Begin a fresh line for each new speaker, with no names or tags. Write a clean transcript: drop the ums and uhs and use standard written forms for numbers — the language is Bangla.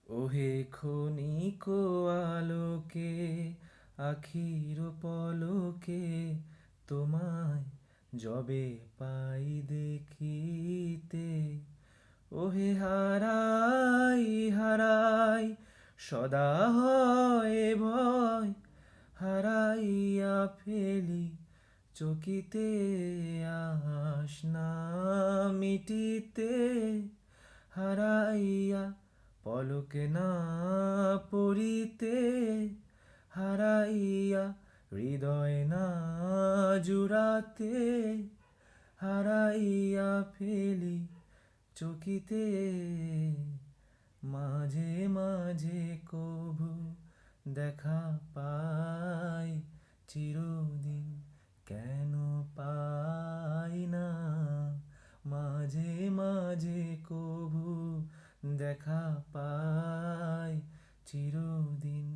ওহে ক্ষণিক আলোকে আখির পলকে তোমায় যবে পাই দেখিতে, ওহে হারাই হারাই সদা হয় ভয়, হারাইয়া ফেলি চকিতে আস না মিটিতে, হারাইয়া পলকে না পড়িতে, হারাইয়া হৃদয় না জুড়াতে, হারাইয়া ফেলি চকিতে, মাঝে মাঝে কভু দেখা পাই, চিরদিন কেন পাই না, মাঝে মাঝে কভু দেখা পাই, চিরদিন